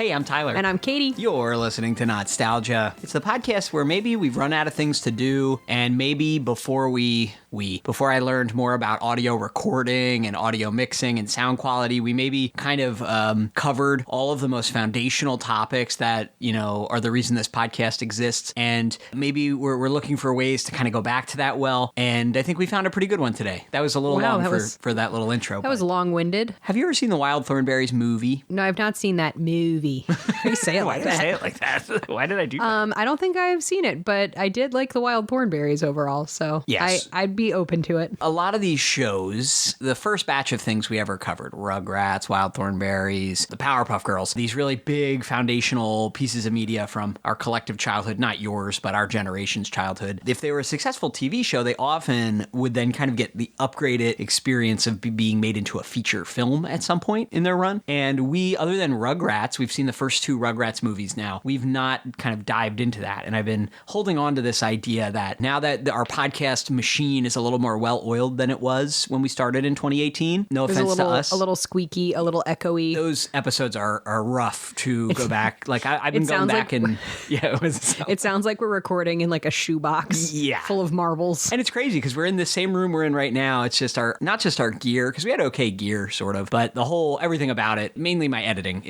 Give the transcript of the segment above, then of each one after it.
Hey, I'm Tyler. And I'm Katie. You're listening to Not-Stalgia. It's the podcast where maybe we've run out of things to do, and maybe before I learned more about audio recording and audio mixing and sound quality, we maybe kind of covered all of the most foundational topics that, are the reason this podcast exists. And maybe we're looking for ways to kind of go back to that well. And I think we found a pretty good one today. That was a little long for that little intro. That was long-winded. Have you ever seen the Wild Thornberrys movie? No, I've not seen that movie. You say it like that. Why did I say it like that? Why did I do that? I don't think I've seen it, but I did like the Wild Thornberrys overall, so yes. I'd be open to it. A lot of these shows, the first batch of things we ever covered, Rugrats, Wild Thornberrys, the Powerpuff Girls, these really big foundational pieces of media from our collective childhood, not yours, but our generation's childhood. If they were a successful TV show, they often would then kind of get the upgraded experience of being made into a feature film at some point in their run. And we, other than Rugrats, we've seen the first two Rugrats movies now. We've not kind of dived into that. And I've been holding on to this idea that now that our podcast machine is a little more well-oiled than it was when we started in 2018, no offense to us. A little squeaky, a little echoey. Those episodes are rough to go back. Like I've been going back and yeah, it sounds like we're recording in like a shoebox full of marbles. And it's crazy because we're in the same room we're in right now. It's just not just our gear, because we had okay gear sort of, but everything about it, mainly my editing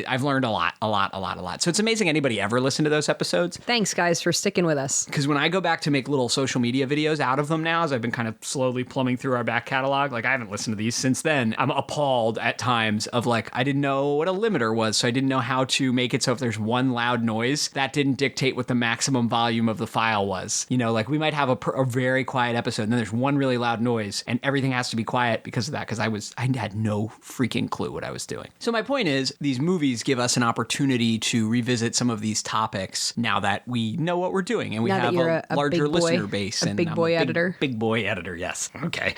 I've learned a lot. So it's amazing anybody ever listened to those episodes. Thanks guys for sticking with us. Because when I go back to make little social media videos out of them now, as I've been kind of slowly plumbing through our back catalog, like I haven't listened to these since then. I'm appalled at times of like, I didn't know what a limiter was, so I didn't know how to make it so if there's one loud noise, that didn't dictate what the maximum volume of the file was. Like we might have a very quiet episode and then there's one really loud noise and everything has to be quiet because of that, because I had no freaking clue what I was doing. So my point is, these movies give us an opportunity to revisit some of these topics now that we know what we're doing and we have a larger listener base. A big boy editor. Big boy editor, yes. Okay.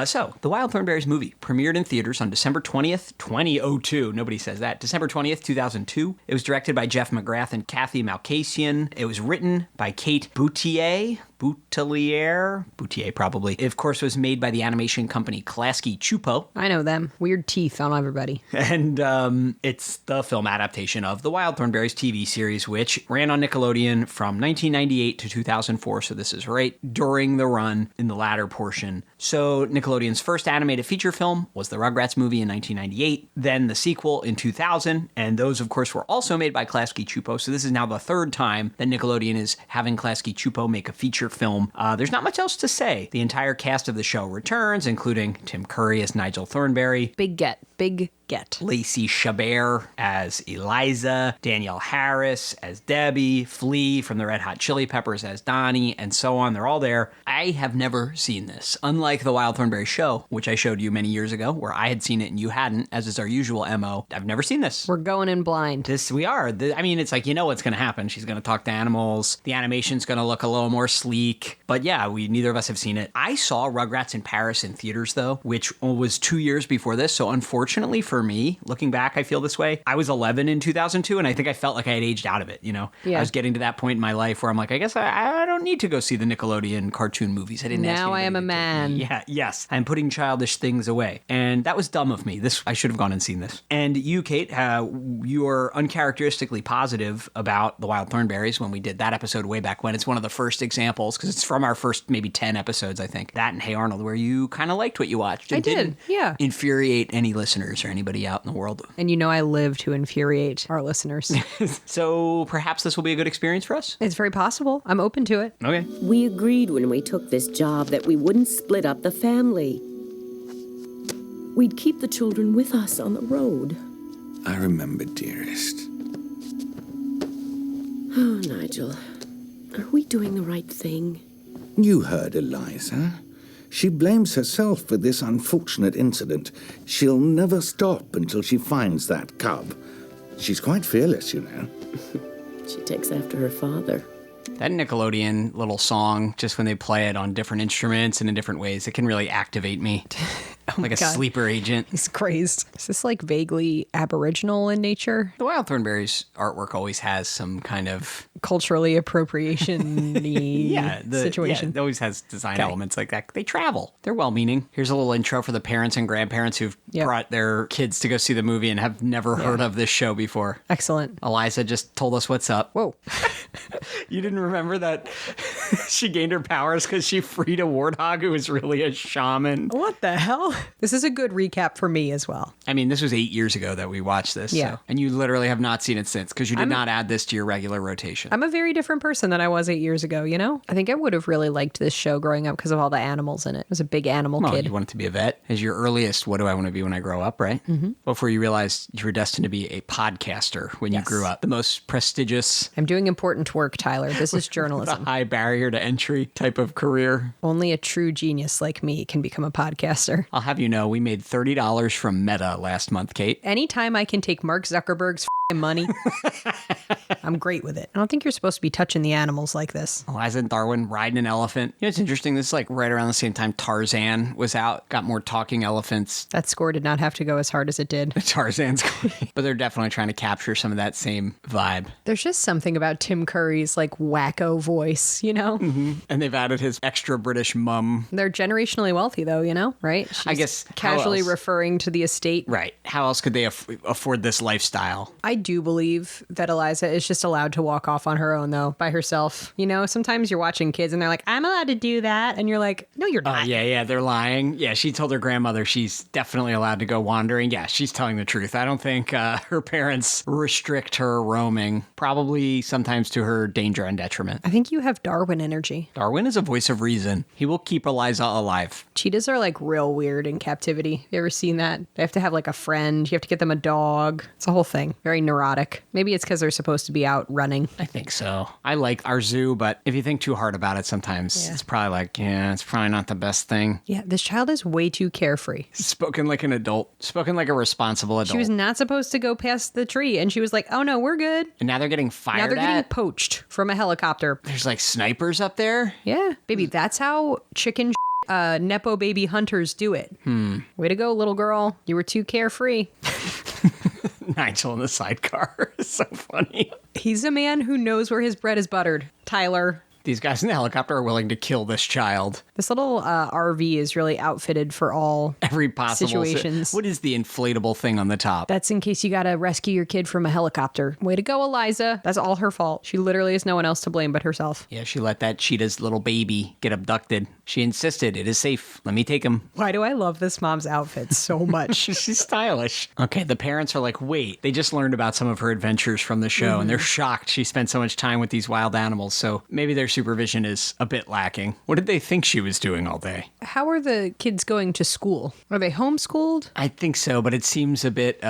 So, the Wild Thornberrys movie premiered in theaters on December 20th, 2002. Nobody says that. December 20th, 2002. It was directed by Jeff McGrath and Kathy Malkasian. It was written by Kate Boutelier probably. It, of course, was made by the animation company Klasky Csupo. I know them. Weird teeth on everybody. And it's the film adaptation of the Wild Thornberrys TV series, which ran on Nickelodeon from 1998 to 2004. So this is right during the run in the latter portion. So Nickelodeon's first animated feature film was the Rugrats movie in 1998, then the sequel in 2000. And those, of course, were also made by Klasky Csupo. So this is now the third time that Nickelodeon is having Klasky Csupo make a feature film. There's not much else to say. The entire cast of the show returns, including Tim Curry as Nigel Thornberry. Big get. Lacey Chabert as Eliza, Danielle Harris as Debbie, Flea from the Red Hot Chili Peppers as Donnie, and so on. They're all there. I have never seen this. Unlike the Wild Thornberrys show, which I showed you many years ago, where I had seen it and you hadn't, as is our usual MO. I've never seen this. We're going in blind. We are. It's like, what's going to happen. She's going to talk to animals. The animation's going to look a little more sleek. But yeah, neither of us have seen it. I saw Rugrats in Paris in theaters, though, which was 2 years before this. So unfortunately for me, looking back, I feel this way. I was 11 in 2002, and I think I felt like I had aged out of it, Yeah. I was getting to that point in my life where I'm like, I guess I don't need to go see the Nickelodeon cartoon movies. I didn't ask Now I am a man. Yeah, yes. I'm putting childish things away. And that was dumb of me. I should have gone and seen this. And you, Kate, you were uncharacteristically positive about the Wild Thornberrys when we did that episode way back when. It's one of the first examples, because it's from our first maybe 10 episodes, I think. That and Hey Arnold, where you kind of liked what you watched. I did, yeah. Infuriate any listeners or anybody out in the world. And I live to infuriate our listeners. So perhaps this will be a good experience for us? It's very possible. I'm open to it. Okay. We agreed when we took this job that we wouldn't split up the family. We'd keep the children with us on the road. I remember, dearest. Oh, Nigel, are we doing the right thing? You heard Eliza. She blames herself for this unfortunate incident. She'll never stop until she finds that cub. She's quite fearless, She takes after her father. That Nickelodeon little song, just when they play it on different instruments and in different ways, it can really activate me. like a God. sleeper agent. He's crazed. Is this like vaguely aboriginal in nature? The Wild Thornberrys artwork always has some kind of Culturally appropriation-y situation. Yeah, it always has design elements like that. They travel. They're well-meaning. Here's a little intro for the parents and grandparents who've brought their kids to go see the movie and have never heard of this show before. Excellent. Eliza just told us what's up. Whoa. You didn't remember that she gained her powers because she freed a warthog who was really a shaman? What the hell? This is a good recap for me as well. I mean, this was 8 years ago that we watched this. Yeah. So, and you literally have not seen it since because you did not add this to your regular rotation. I'm a very different person than I was 8 years ago, you know? I think I would have really liked this show growing up because of all the animals in it. I was a big animal Well, kid. you wanted to be a vet as your earliest, what do I want to be when I grow up, right? Mm-hmm. Before you realized you were destined to be a podcaster when you grew up. The most prestigious, I'm doing important work, Tyler. This is the journalism. high barrier to entry type of career. Only a true genius like me can become a podcaster. I'll have you know, we made $30 from Meta last month, Kate. Anytime I can take Mark Zuckerberg's money, I'm great with it. I don't think you're supposed to be touching the animals like this. Eliza and Darwin riding an elephant. You know, it's interesting. This is like right around the same time Tarzan was out, got more talking elephants. That score did not have to go as hard as it did. Tarzan's great. But they're definitely trying to capture some of that same vibe. There's just something about Tim Curry's like wacko voice, you know? And they've added his extra British mum. They're generationally wealthy though, you know, right? She's I guess how casually else? referring to the estate. Right. How else could they afford this lifestyle? I do believe that Eliza is just allowed to walk off on her own though, by herself. You know, sometimes you're watching kids and they're like, I'm allowed to do that. And you're like, no, you're not. Yeah, they're lying. Yeah, she told her grandmother she's definitely allowed to go wandering. Yeah, she's telling the truth. I don't think her parents restrict her roaming, probably sometimes to her danger and detriment. I think you have Darwin energy. Darwin is a voice of reason. He will keep Eliza alive. Cheetahs are like real weird in captivity. You ever seen that? They have to have like a friend. You have to get them a dog. It's a whole thing. Very neurotic. Maybe it's because they're supposed to be out running. I think so. I like our zoo, but if you think too hard about it sometimes, it's probably like, it's probably not the best thing. Yeah, this child is way too carefree. Spoken like an adult. Spoken like a responsible adult. She was not supposed to go past the tree, and she was like, oh no, we're good. And now they're getting fired Now they're getting at. poached from a helicopter. There's like snipers up there. Yeah, baby, that's how chicken Nepo baby hunters do it. Way to go, little girl. You were too carefree. Nigel in the sidecar. It's so funny. He's a man who knows where his bread is buttered. Tyler. These guys in the helicopter are willing to kill this child. This little RV is really outfitted for all Every possible situations. What is the inflatable thing on the top? That's in case you gotta rescue your kid from a helicopter. Way to go, Eliza. That's all her fault. She literally has no one else to blame but herself. Yeah, she let that cheetah's little baby get abducted. She insisted, it is safe. Let me take him. Why do I love this mom's outfit so much? She's stylish. Okay, the parents are like, wait, they just learned about some of her adventures from the show, and they're shocked she spent so much time with these wild animals, so maybe their supervision is a bit lacking. What did they think she was doing all day? How are the kids going to school? Are they homeschooled? I think so, but it seems a bit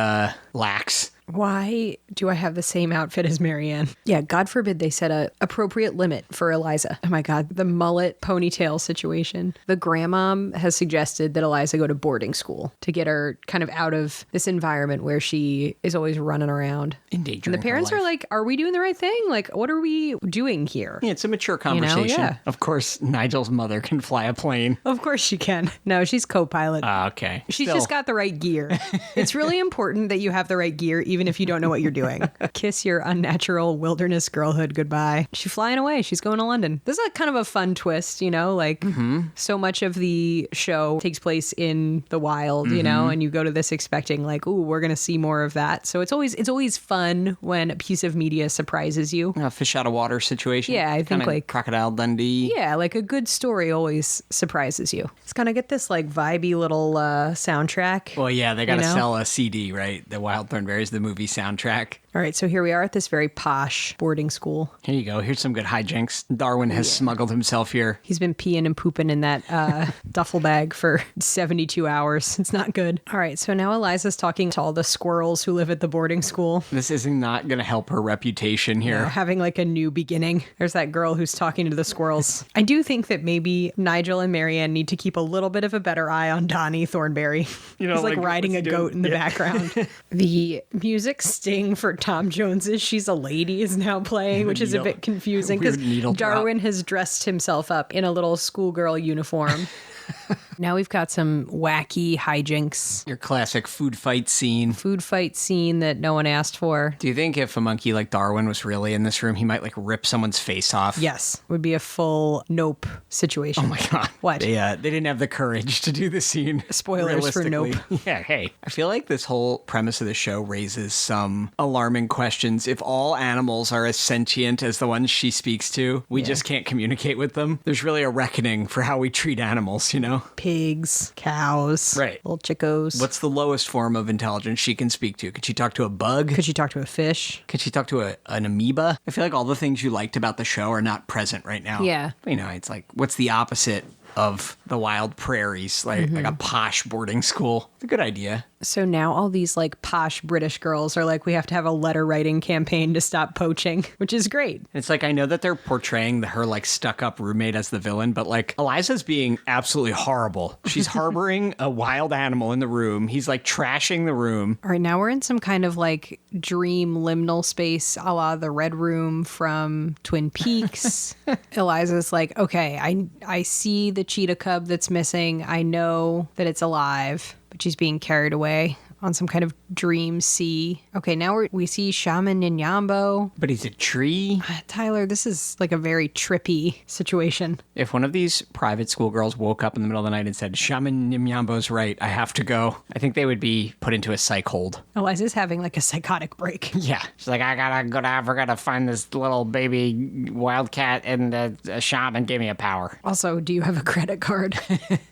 lax. Why do I have the same outfit as Marianne? Yeah, God forbid they set a appropriate limit for Eliza. Oh my God, the mullet ponytail situation. The grandmom has suggested that Eliza go to boarding school to get her kind of out of this environment where she is always running around. Endangering And the parents her are life. like, are we doing the right thing? Like, what are we doing here? Yeah, it's a mature conversation. yeah. Of course, Nigel's mother can fly a plane. Of course she can. No, she's co-pilot. Okay. She's Still. just got the right gear. It's really important that you have the right gear, even if you don't know what you're doing. Kiss your unnatural wilderness girlhood goodbye. She's flying away. She's going to London. This is a kind of a fun twist, you know, like so much of the show takes place in the wild, you know, and you go to this expecting like, ooh, we're going to see more of that. So it's always fun when a piece of media surprises you. A fish out of water situation. Yeah, I think, Kinda like- Crocodile Dundee. Yeah, like a good story always surprises you. It's gonna get this like vibey little soundtrack. Well, yeah, they got to You know? sell a CD, right? The Wild Thornberrys, the movie soundtrack. All right, so here we are at this very posh boarding school. Here you go. Here's some good hijinks. Darwin has smuggled himself here. He's been peeing and pooping in that duffel bag for 72 hours. It's not good. All right, so now Eliza's talking to all the squirrels who live at the boarding school. This is not going to help her reputation here. Having like a new beginning. There's that girl who's talking to the squirrels. I do think that maybe Nigel and Marianne need to keep a little bit of a better eye on Donnie Thornberry. You know, He's like like, riding a what's he goat in the doing? Yeah. background. The music sting for Tom Jones's She's a Lady is now playing, which is a Needle- bit confusing because weird needle drop. Darwin has dressed himself up in a little schoolgirl uniform. Now we've got some wacky hijinks. Your classic food fight scene. Food fight scene that no one asked for. Do you think if a monkey like Darwin was really in this room, he might like rip someone's face off? Yes, would be a full nope situation. Oh my God. What? They didn't have the courage to do the scene. Spoilers for Nope. Yeah, hey. I feel like this whole premise of the show raises some alarming questions. If all animals are as sentient as the ones she speaks to, we just can't communicate with them. There's really a reckoning for how we treat animals, you know? Pigs, cows, Right. little chickos. What's the lowest form of intelligence she can speak to? Could she talk to a bug? Could you talk to a fish? Could she talk to an amoeba? I feel like all the things you liked about the show are not present right now. Yeah. You know, it's like, what's the opposite of the wild prairies? Like a posh boarding school. It's a good idea. So now all these like posh British girls are like, we have to have a letter writing campaign to stop poaching, which is great. It's like, I know that they're portraying her like stuck up roommate as the villain, but like Eliza's being absolutely horrible. She's harboring a wild animal in the room. He's like trashing the room. All right, now we're in some kind of like dream liminal space a la the Red Room from Twin Peaks. Eliza's like, okay, I see the cheetah cub that's missing. I know that it's alive, but she's being carried away on some kind of dream sea. Okay, now we see Shaman Nyambo. But he's a tree. Tyler, this is like a very trippy situation. If one of these private school girls woke up in the middle of the night and said, Shaman Nyambo's right, I have to go, I think they would be put into a psych hold. Eliza's having like a psychotic break. Yeah. She's like, I gotta find this little baby wildcat, and a shaman gave me a power. Also, do you have a credit card?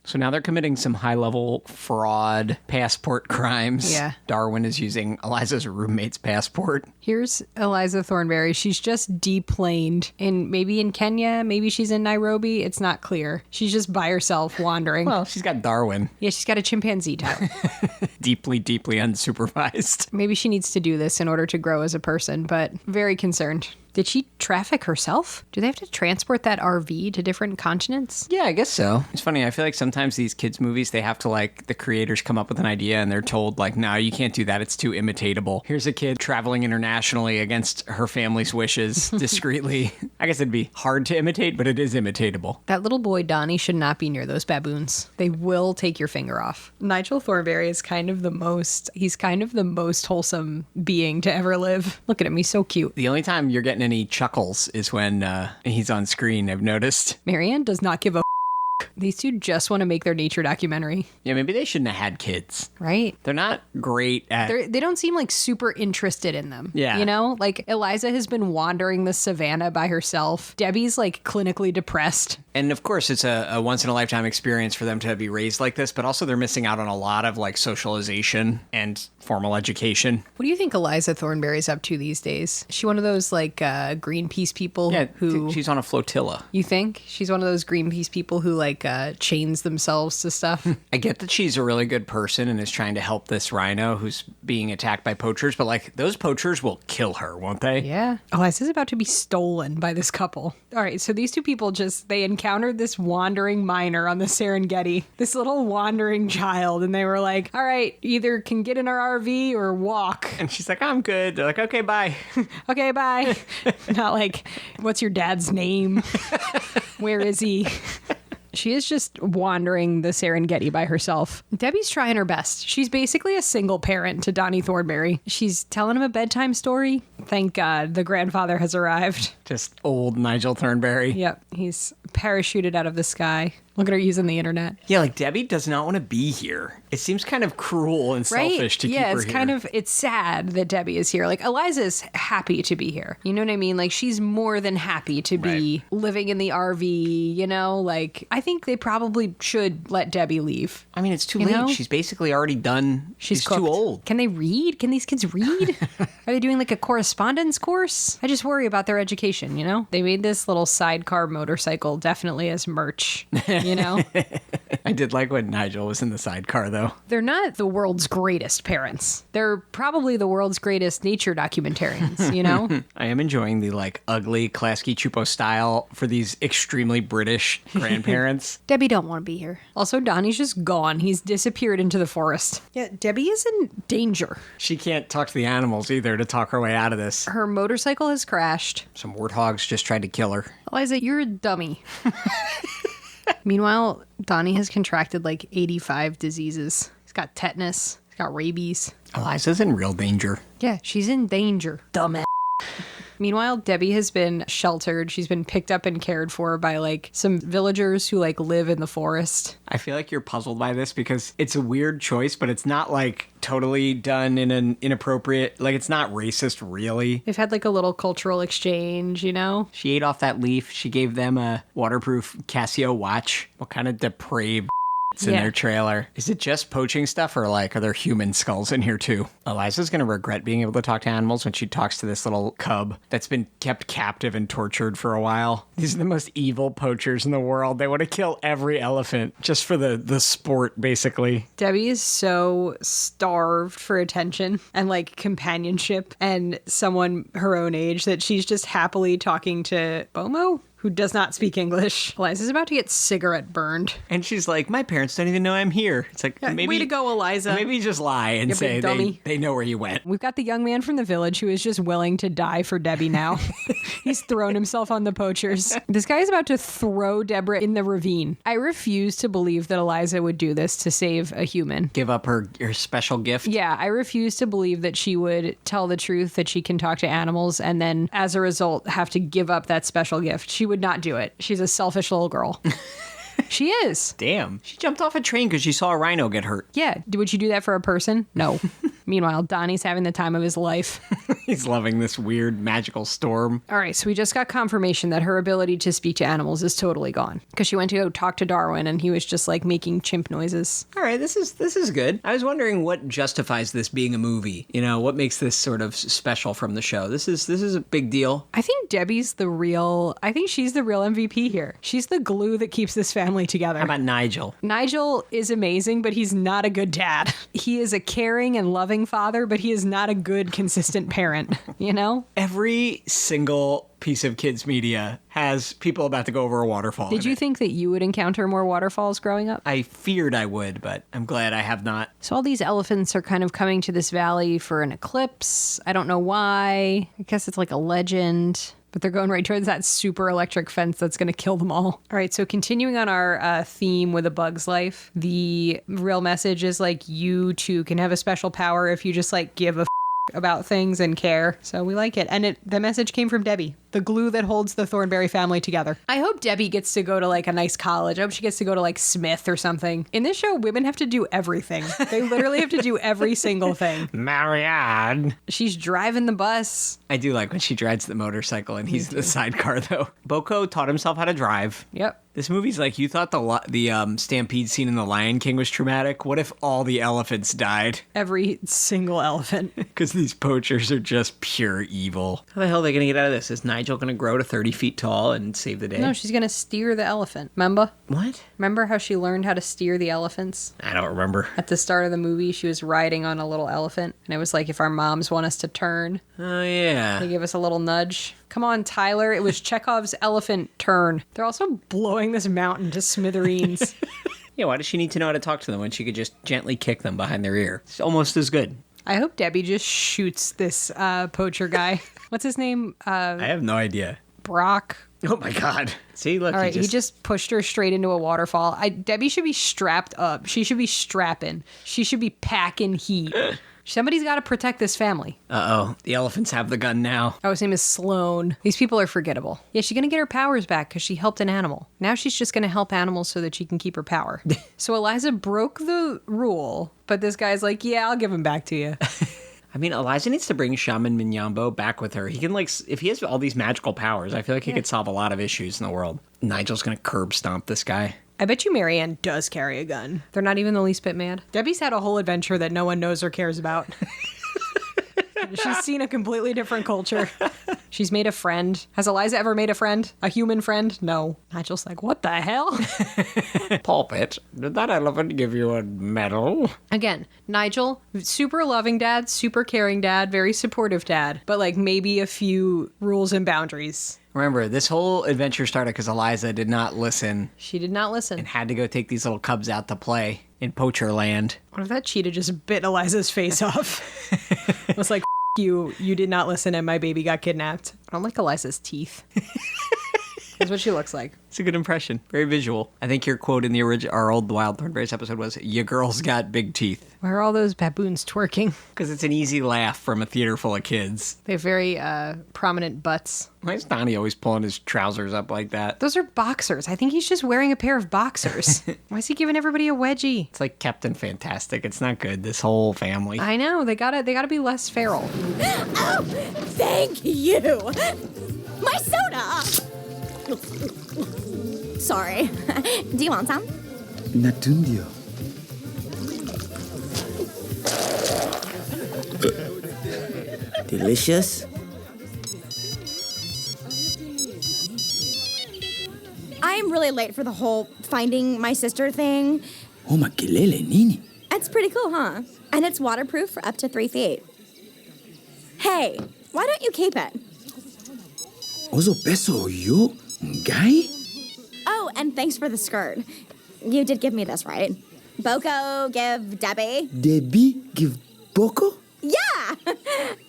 So now they're committing some high-level fraud, passport crimes. Yeah. Darwin is using Eliza's roommate's passport. Here's Eliza Thornberry. She's just deplaned maybe in Kenya, maybe she's in Nairobi. It's not clear. She's just by herself wandering. Well, she's got Darwin. Yeah, she's got a chimpanzee type. Deeply, deeply unsupervised. Maybe she needs to do this in order to grow as a person, but very concerned. Did she traffic herself? Do they have to transport that RV to different continents? Yeah, I guess so. It's funny. I feel like sometimes these kids' movies, they have to like, the creators come up with an idea and they're told like, no, you can't do that. It's too imitatable. Here's a kid traveling internationally against her family's wishes discreetly. I guess it'd be hard to imitate, but it is imitatable. That little boy, Donnie, should not be near those baboons. They will take your finger off. Nigel Thornberry is kind of the most wholesome being to ever live. Look at him. He's so cute. The only time you're getting any chuckles is when he's on screen, I've noticed. Marianne does not give a These two just want to make their nature documentary. Yeah, maybe they shouldn't have had kids. Right? They're not great at... They don't seem like super interested in them. Yeah. You know? Like Eliza has been wandering the savannah by herself. Debbie's like clinically depressed. And of course, it's a once-in-a-lifetime experience for them to be raised like this, but also they're missing out on a lot of like socialization and formal education. What do you think Eliza Thornberry's up to these days? Is she one of those like Greenpeace people Yeah, who... she's on a flotilla. You think? She's one of those Greenpeace people who like chains themselves to stuff? I get that she's a really good person and is trying to help this rhino who's being attacked by poachers, but like those poachers will kill her, won't they? Yeah. Eliza's about to be stolen by this couple. All right, so these two people they encountered this wandering miner on the Serengeti, this little wandering child, and they were like, all right, either can get in our RV or walk. And she's like, I'm good. They're like, okay, bye. Okay, bye. Not like, what's your dad's name? Where is he? She is just wandering the Serengeti by herself. Debbie's trying her best. She's basically a single parent to Donnie Thornberry. She's telling him a bedtime story. Thank God the grandfather has arrived. Just old Nigel Thornberry. Yep, he's parachuted out of the sky. Look at her using the internet. Yeah, like Debbie does not want to be here. It seems kind of cruel and selfish to keep her here. Yeah, it's sad that Debbie is here. Like Eliza's happy to be here. You know what I mean? Like she's more than happy to be living in the RV, you know? Like I think they probably should let Debbie leave. I mean, it's too late. know? She's basically already done. She's cooked. too old. Can they read? Can these kids read? Are they doing like a correspondence course? I just worry about their education, you know? They made this little sidecar motorcycle definitely as merch, you know? I did like when Nigel was in the sidecar, though. They're not the world's greatest parents. They're probably the world's greatest nature documentarians, you know? I am enjoying the, like, ugly Klasky Chupo style for these extremely British grandparents. Debbie don't want to be here. Also, Donnie's just gone. He's disappeared into the forest. Yeah, Debbie is in danger. She can't talk to the animals either to talk her way out of this. Her motorcycle has crashed. Some warthogs just tried to kill her. Eliza, you're a dummy. Meanwhile, Donnie has contracted like 85 diseases. He's got tetanus. He's got rabies. Eliza's in real danger. Yeah, she's in danger. Dumbass. Meanwhile, Debbie has been sheltered. She's been picked up and cared for by like some villagers who like live in the forest. I feel like you're puzzled by this because it's a weird choice, but it's not like totally done in an inappropriate, like it's not racist really. They've had like a little cultural exchange, you know? She ate off that leaf. She gave them a waterproof Casio watch. What kind of depraved in their trailer? Is it just poaching stuff or like are there human skulls in here too? Eliza's gonna regret being able to talk to animals when she talks to this little cub that's been kept captive and tortured for a while. These are the most evil poachers in the world. They want to kill every elephant just for the sport, basically. Debbie is so starved for attention and like companionship and someone her own age that she's just happily talking to Bomo, who does not speak English. Eliza's about to get cigarette burned. And she's like, my parents don't even know I'm here. It's like, maybe... Way to go, Eliza. Maybe just lie and say they know where you went. We've got the young man from the village who is just willing to die for Debbie now. He's thrown himself on the poachers. This guy is about to throw Deborah in the ravine. I refuse to believe that Eliza would do this to save a human. Give up her special gift? Yeah, I refuse to believe that she would tell the truth that she can talk to animals and then, as a result, have to give up that special gift. She would not do it. She's a selfish little girl. She is. Damn. She jumped off a train because she saw a rhino get hurt. Yeah. Would you do that for a person? No. Meanwhile, Donnie's having the time of his life. He's loving this weird magical storm. All right, so we just got confirmation that her ability to speak to animals is totally gone because she went to go talk to Darwin and he was just like making chimp noises. All right, this is good. I was wondering what justifies this being a movie. You know, what makes this sort of special from the show? This is a big deal. I think she's the real MVP here. She's the glue that keeps this family together. How about Nigel? Nigel is amazing, but he's not a good dad. He is a caring and loving father, but he is not a good, consistent parent, you know? Every single piece of kids media has people about to go over a waterfall. Did you think that you would encounter more waterfalls growing up? I feared I would, but I'm glad I have not. So all these elephants are kind of coming to this valley for an eclipse. I don't know why. I guess it's like a legend. But they're going right towards that super electric fence that's going to kill them all. All right, so continuing on our theme with A Bug's Life, the real message is like you too can have a special power if you just like give a about things and care. So we like it. And the message came from Debbie, the glue that holds the Thornberry family together. I hope Debbie gets to go to like a nice college. I hope she gets to go to like Smith or something. In this show, women have to do everything. They literally have to do every single thing. Marianne. She's driving the bus. I do like when she drives the motorcycle and he's the sidecar though. Boko taught himself how to drive. Yep. This movie's like, you thought the stampede scene in The Lion King was traumatic. What if all the elephants died? Every single elephant. Because these poachers are just pure evil. How the hell are they going to get out of this? Is Nigel going to grow to 30 feet tall and save the day? No, she's going to steer the elephant. Remember? What? Remember how she learned how to steer the elephants? I don't remember. At the start of the movie, she was riding on a little elephant. And it was like, if our moms want us to turn, Oh, yeah. they give us a little nudge. Come on, Tyler. It was Chekhov's elephant turn. They're also blowing this mountain to smithereens. Yeah, why does she need to know how to talk to them when she could just gently kick them behind their ear? It's almost as good. I hope Debbie just shoots this poacher guy. What's his name? I have no idea. Brock. Oh my God. See, look. All right, he just pushed her straight into a waterfall. Debbie should be strapped up. She should be strapping. She should be packing heat. Somebody's got to protect this family. Uh-oh. The elephants have the gun now. Oh, his name is Sloane. These people are forgettable. Yeah, she's going to get her powers back because she helped an animal. Now she's just going to help animals so that she can keep her power. So Eliza broke the rule, but this guy's like, yeah, I'll give him back to you. I mean, Eliza needs to bring Shaman Minyambo back with her. He can, like, if he has all these magical powers, I feel like he could solve a lot of issues in the world. Nigel's going to curb stomp this guy. I bet you Marianne does carry a gun. They're not even the least bit mad. Debbie's had a whole adventure that no one knows or cares about. She's seen a completely different culture. She's made a friend. Has Eliza ever made a friend? A human friend? No. Nigel's like, what the hell? Pulpit, did that elephant give you a medal? Again, Nigel, super loving dad, super caring dad, very supportive dad, but like maybe a few rules and boundaries. Remember, this whole adventure started because Eliza did not listen. She did not listen. And had to go take these little cubs out to play in poacher land. What if that cheetah just bit Eliza's face off? It was like, you did not listen and my baby got kidnapped. I don't like Eliza's teeth. That's what she looks like. It's a good impression. Very visual. I think your quote in the our old Wild Thornberrys episode was, "Ya girls got big teeth." Why are all those baboons twerking? Because it's an easy laugh from a theater full of kids. They have very prominent butts. Why is Donnie always pulling his trousers up like that? Those are boxers. I think he's just wearing a pair of boxers. Why is he giving everybody a wedgie? It's like Captain Fantastic. It's not good. This whole family. I know. They gotta be less feral. Oh, thank you. My soda. Sorry. Do you want some? Natundio. Delicious. I'm really late for the whole finding my sister thing. Oh, makelele, nini. It's pretty cool, huh? And it's waterproof for up to 3 feet. Hey, why don't you keep it? Ozo peso yo, guy? Oh, and thanks for the skirt. You did give me this, right? Boko, give Debbie. Debbie give Boko? Yeah!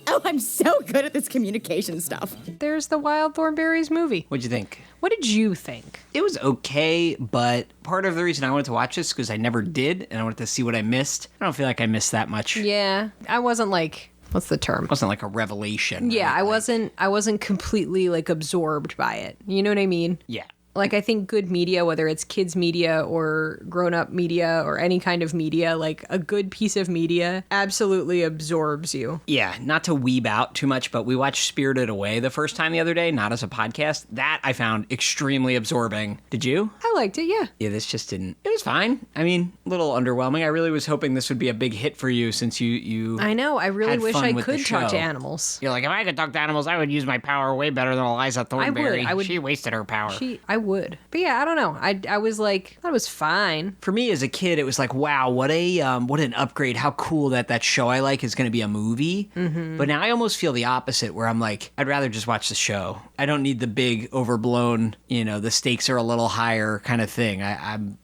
Oh, I'm so good at this communication stuff. There's the Wild Thornberrys movie. What'd you think? What did you think? It was okay, but part of the reason I wanted to watch this is because I never did, and I wanted to see what I missed. I don't feel like I missed that much. Yeah, I wasn't like, what's the term? It wasn't like a revelation. Yeah, right? I wasn't completely like absorbed by it. You know what I mean? Yeah. Like, I think good media, whether it's kids media or grown-up media or any kind of media, like a good piece of media absolutely absorbs you. Yeah, not to weeb out too much, but we watched Spirited Away the first time the other day, not as a podcast. That I found extremely absorbing. Did you? I liked it, yeah. Yeah, this just didn't. It was fine. I mean, a little underwhelming. I really was hoping this would be a big hit for you since you I know. I really had wish fun I with the could talk show. to animals. You're like, if I could talk to animals, I would use my power way better than Eliza Thornberry. I would. She wasted her power. I would. But yeah, I don't know. I was like, I thought it was fine. For me as a kid, it was like, wow, what an upgrade. How cool that show I like is going to be a movie. Mm-hmm. But now I almost feel the opposite, where I'm like, I'd rather just watch the show. I don't need the big, overblown, the stakes are a little higher kind of thing.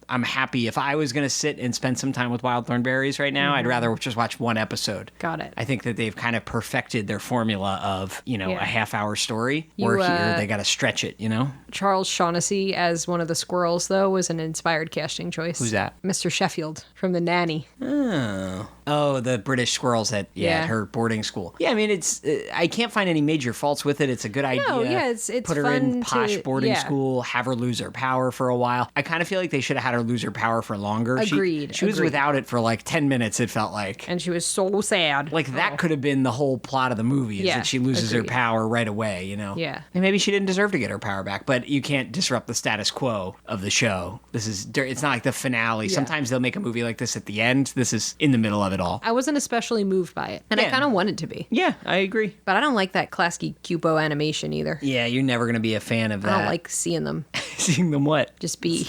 I'm happy. If I was going to sit and spend some time with Wild Thornberrys right now, I'd rather just watch one episode. Got it. I think that they've kind of perfected their formula of, a half-hour story, You, or here they got to stretch it, Charles Shaughnessy as one of the squirrels, though, was an inspired casting choice. Who's that? Mr. Sheffield from The Nanny. Oh, the British squirrels at her boarding school. Yeah, I mean, it's I can't find any major faults with it. It's a good idea. No, yeah, it's Put her fun in posh to- boarding yeah. school, have her lose her power for a while. I kind of feel like they should have had her lose her power for longer. Agreed, She was agreed. without it for like 10 minutes, it felt like. And she was so sad. Like that could have been the whole plot of the movie, is Yeah, that she loses her agreed. power right away, Yeah. And maybe she didn't deserve to get her power back, but you can't disrupt the status quo of the show. It's not like the finale. Yeah. Sometimes they'll make a movie like this at the end. This is in the middle of it all. I wasn't especially moved by it. And I Yeah. kind of wanted to be. Yeah, I agree. But I don't like that classic Cupo animation either. Yeah, you're never going to be a fan of that. I don't like seeing them seeing them what? just be.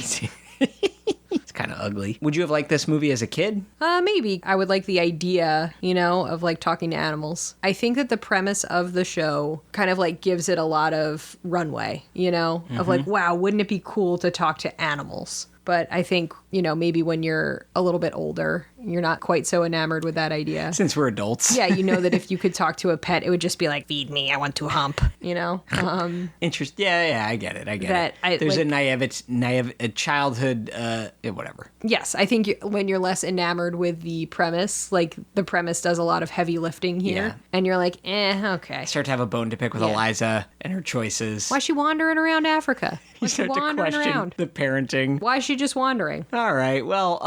It's kind of ugly. Would you have liked this movie as a kid? Maybe. I would like the idea, of like talking to animals. I think that the premise of the show kind of like gives it a lot of runway, of like, wow, wouldn't it be cool to talk to animals? But I think, maybe when you're a little bit older, you're not quite so enamored with that idea. Since we're adults. Yeah, that if you could talk to a pet, it would just be like, feed me, I want to hump, Interest. Yeah, I get it. There's a naive childhood, whatever. Yes, I think when you're less enamored with the premise, like the premise does a lot of heavy lifting here, Yeah. and you're like, okay. Start to have a bone to pick with Yeah. Eliza and her choices. Why's she wandering around Africa? You Why's she start to wandering question around? the parenting. Why is she just wandering? All right. Well,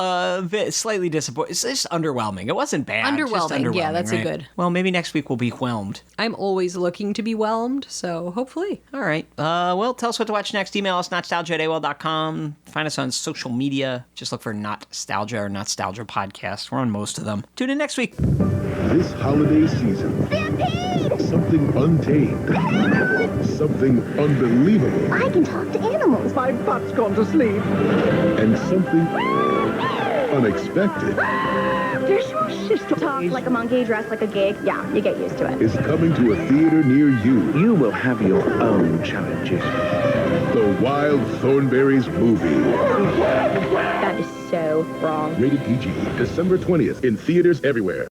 slightly disappointing. It's just underwhelming. It wasn't bad. just Underwhelming. Yeah, that's a right? good. Well, maybe next week we'll be whelmed. I'm always looking to be whelmed, so hopefully. All right. Well, tell us what to watch next. Email us, notstalgia@aol.com. Find us on social media. Just look for Not-Stalgia or Not-Stalgia Podcast. We're on most of them. Tune in next week. This holiday season, something untamed, something unbelievable, I can talk to animals. My butt's gone to sleep. and something unexpected Does your sister talk like a monkey, dressed like a gig? Yeah, you get used to it. is coming to a theater near you. You will have your own challenges. The Wild Thornberrys movie. That is so wrong. Rated PG. December 20th in theaters everywhere.